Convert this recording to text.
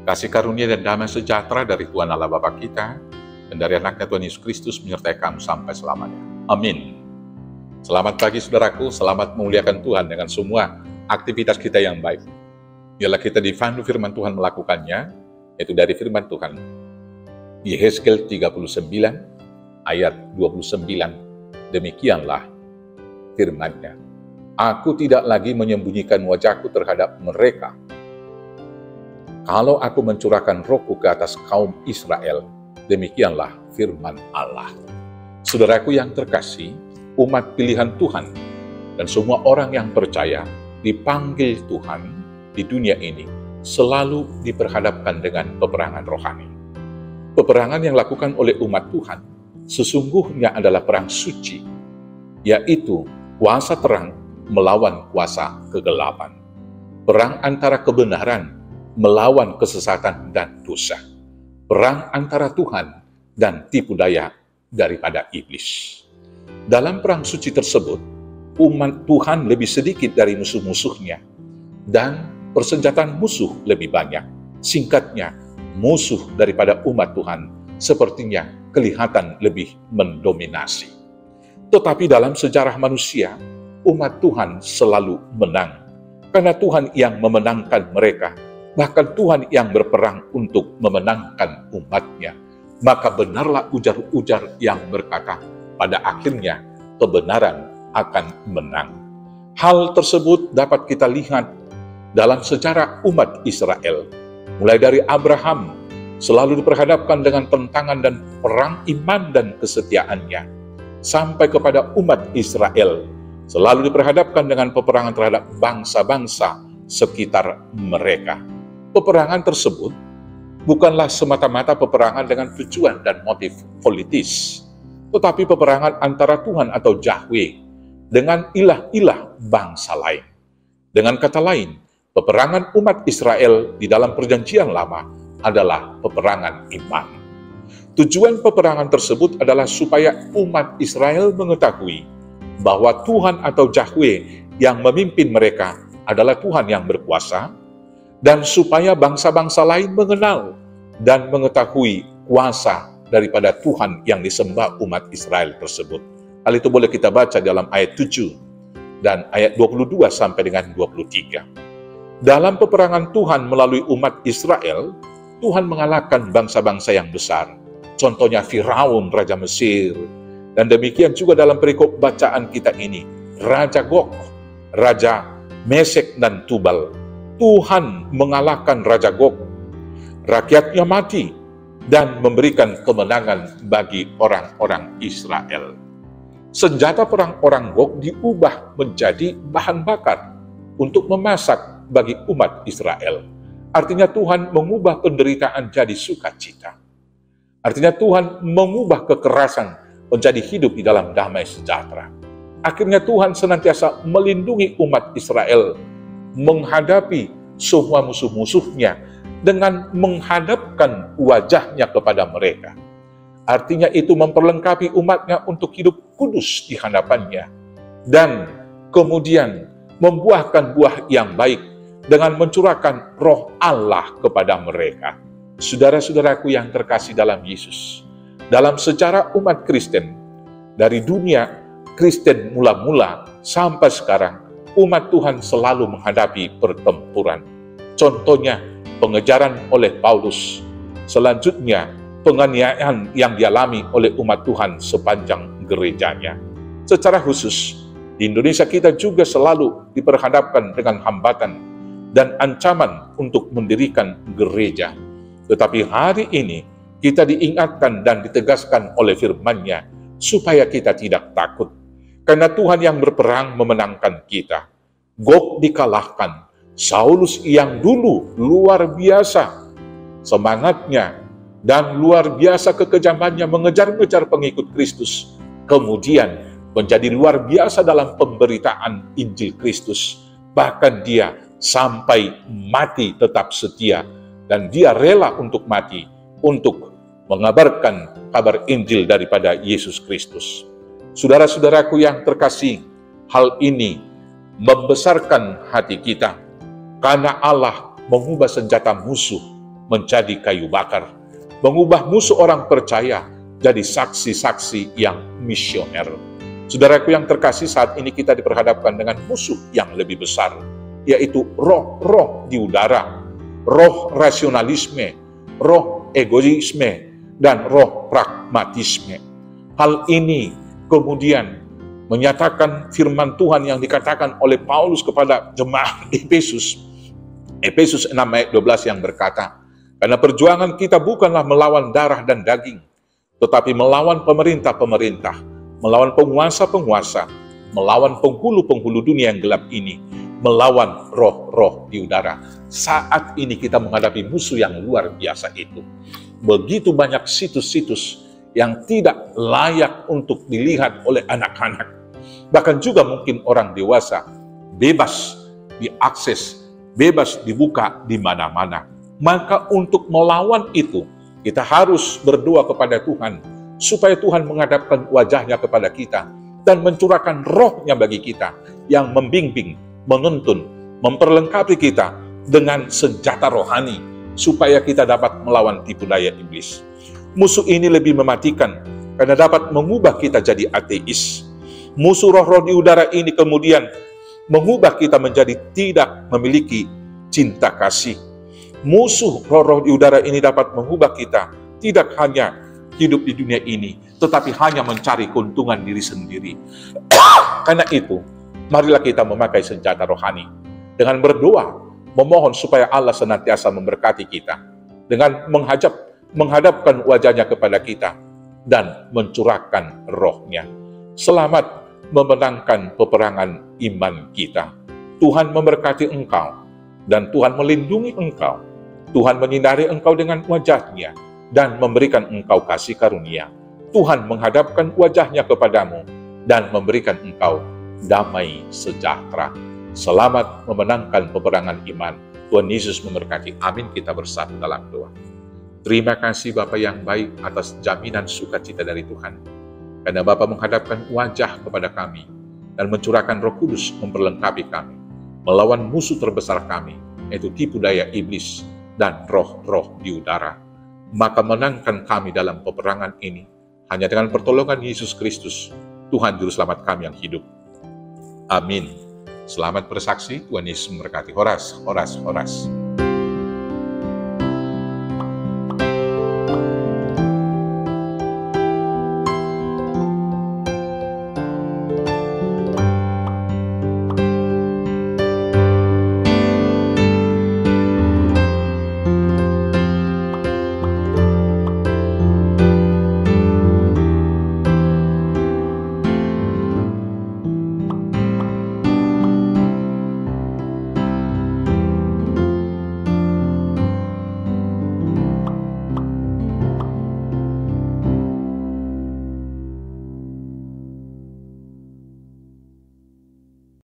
Kasih karunia dan damai sejahtera dari Tuhan Allah Bapa kita dan dari anaknya Tuhan Yesus Kristus menyertai kamu sampai selamanya. Amin. Selamat pagi saudaraku, selamat memuliakan Tuhan dengan semua aktivitas kita yang baik. Biarlah kita dipandu firman Tuhan melakukannya, yaitu dari firman Tuhan. Yehezkel 39 ayat 29, demikianlah firman-Nya. Aku tidak lagi menyembunyikan wajahku terhadap mereka. Kalau aku mencurahkan rohku ke atas kaum Israel, demikianlah firman Allah. Saudaraku yang terkasih, umat pilihan Tuhan, dan semua orang yang percaya, dipanggil Tuhan di dunia ini, selalu diperhadapkan dengan peperangan rohani. Peperangan yang dilakukan oleh umat Tuhan, sesungguhnya adalah perang suci, yaitu kuasa terang melawan kuasa kegelapan. Perang antara kebenaran melawan kesesatan dan dosa. Perang antara Tuhan dan tipu daya daripada iblis. Dalam perang suci tersebut, umat Tuhan lebih sedikit dari musuh-musuhnya, dan persenjataan musuh lebih banyak. Singkatnya, musuh daripada umat Tuhan sepertinya kelihatan lebih mendominasi. Tetapi dalam sejarah manusia, umat Tuhan selalu menang. Karena Tuhan yang memenangkan mereka, bahkan Tuhan yang berperang untuk memenangkan umatnya. Maka benarlah ujar-ujar yang berkata, pada akhirnya kebenaran akan menang. Hal tersebut dapat kita lihat dalam sejarah umat Israel. Mulai dari Abraham, selalu diperhadapkan dengan tentangan dan perang iman dan kesetiaannya. Sampai kepada umat Israel, selalu diperhadapkan dengan peperangan terhadap bangsa-bangsa sekitar mereka. Peperangan tersebut bukanlah semata-mata peperangan dengan tujuan dan motif politis, tetapi peperangan antara Tuhan atau Yahweh dengan ilah-ilah bangsa lain. Dengan kata lain, peperangan umat Israel di dalam Perjanjian Lama adalah peperangan iman. Tujuan peperangan tersebut adalah supaya umat Israel mengetahui bahwa Tuhan atau Yahweh yang memimpin mereka adalah Tuhan yang berkuasa, dan supaya bangsa-bangsa lain mengenal dan mengetahui kuasa daripada Tuhan yang disembah umat Israel tersebut. Hal itu boleh kita baca dalam ayat 7 dan ayat 22 sampai dengan 23. Dalam peperangan Tuhan melalui umat Israel, Tuhan mengalahkan bangsa-bangsa yang besar. Contohnya Firaun, Raja Mesir. Dan demikian juga dalam perikop bacaan kita ini, Raja Gog, Raja Mesek dan Tubal. Tuhan mengalahkan Raja Gog, rakyatnya mati, dan memberikan kemenangan bagi orang-orang Israel. Senjata perang orang Gog diubah menjadi bahan bakar untuk memasak bagi umat Israel. Artinya Tuhan mengubah penderitaan jadi sukacita. Artinya Tuhan mengubah kekerasan menjadi hidup di dalam damai sejahtera. Akhirnya Tuhan senantiasa melindungi umat Israel menghadapi semua musuh-musuhnya dengan menghadapkan wajahnya kepada mereka. Artinya itu memperlengkapi umatnya untuk hidup kudus di hadapannya, dan kemudian membuahkan buah yang baik dengan mencurahkan roh Allah kepada mereka. Saudara-saudaraku yang terkasih dalam Yesus, dalam sejarah umat Kristen, dari dunia Kristen mula-mula sampai sekarang, umat Tuhan selalu menghadapi pertempuran. Contohnya, pengejaran oleh Paulus. Selanjutnya, penganiayaan yang dialami oleh umat Tuhan sepanjang gerejanya. Secara khusus, di Indonesia kita juga selalu diperhadapkan dengan hambatan dan ancaman untuk mendirikan gereja. Tetapi hari ini, kita diingatkan dan ditegaskan oleh firman-Nya supaya kita tidak takut. Karena Tuhan yang berperang memenangkan kita. Gog dikalahkan. Saulus yang dulu luar biasa semangatnya dan luar biasa kekejamannya mengejar-ngejar pengikut Kristus, kemudian menjadi luar biasa dalam pemberitaan Injil Kristus. Bahkan dia sampai mati tetap setia, dan dia rela untuk mati untuk mengabarkan kabar Injil daripada Yesus Kristus. Saudara-saudaraku yang terkasih, hal ini membesarkan hati kita, karena Allah mengubah senjata musuh menjadi kayu bakar, mengubah musuh orang percaya jadi saksi-saksi yang misioner. Saudaraku yang terkasih, saat ini kita diperhadapkan dengan musuh yang lebih besar, yaitu roh-roh di udara, roh rasionalisme, roh egoisme, dan roh pragmatisme. Hal ini kemudian menyatakan firman Tuhan yang dikatakan oleh Paulus kepada jemaat Efesus. Efesus 6 ayat 12 yang berkata, "Karena perjuangan kita bukanlah melawan darah dan daging, tetapi melawan pemerintah-pemerintah, melawan penguasa-penguasa, melawan penghulu-penghulu dunia yang gelap ini, melawan roh-roh di udara." Saat ini kita menghadapi musuh yang luar biasa itu. Begitu banyak situs-situs yang tidak layak untuk dilihat oleh anak-anak. Bahkan juga mungkin orang dewasa bebas diakses, bebas dibuka di mana-mana. Maka untuk melawan itu, kita harus berdoa kepada Tuhan, supaya Tuhan menghadapkan wajahnya kepada kita, dan mencurahkan rohnya bagi kita, yang membimbing, menuntun, memperlengkapi kita dengan senjata rohani, supaya kita dapat melawan tipu daya iblis. Musuh ini lebih mematikan, karena dapat mengubah kita jadi ateis. Musuh roh-roh di udara ini kemudian mengubah kita menjadi tidak memiliki cinta kasih. Musuh roh-roh di udara ini dapat mengubah kita tidak hanya hidup di dunia ini, tetapi hanya mencari keuntungan diri sendiri. Karena itu, marilah kita memakai senjata rohani dengan berdoa, memohon supaya Allah senantiasa memberkati kita dengan menghadapkan wajahnya kepada kita dan mencurahkan rohnya. Selamat memenangkan peperangan iman kita. Tuhan memberkati engkau dan Tuhan melindungi engkau. Tuhan menyinari engkau dengan wajahnya dan memberikan engkau kasih karunia. Tuhan menghadapkan wajahnya kepadamu dan memberikan engkau damai sejahtera. Selamat memenangkan peperangan iman. Tuhan Yesus memberkati. Amin. Kita bersatu dalam doa. Terima kasih Bapa yang baik atas jaminan sukacita dari Tuhan. Karena Bapa menghadapkan wajah kepada kami dan mencurahkan Roh Kudus memperlengkapi kami, melawan musuh terbesar kami, yaitu tipu daya iblis dan roh-roh di udara. Maka menangkan kami dalam peperangan ini hanya dengan pertolongan Yesus Kristus, Tuhan Juru Selamat kami yang hidup. Amin. Selamat bersaksi, Tuhan Yesus memberkati. Horas, horas, horas.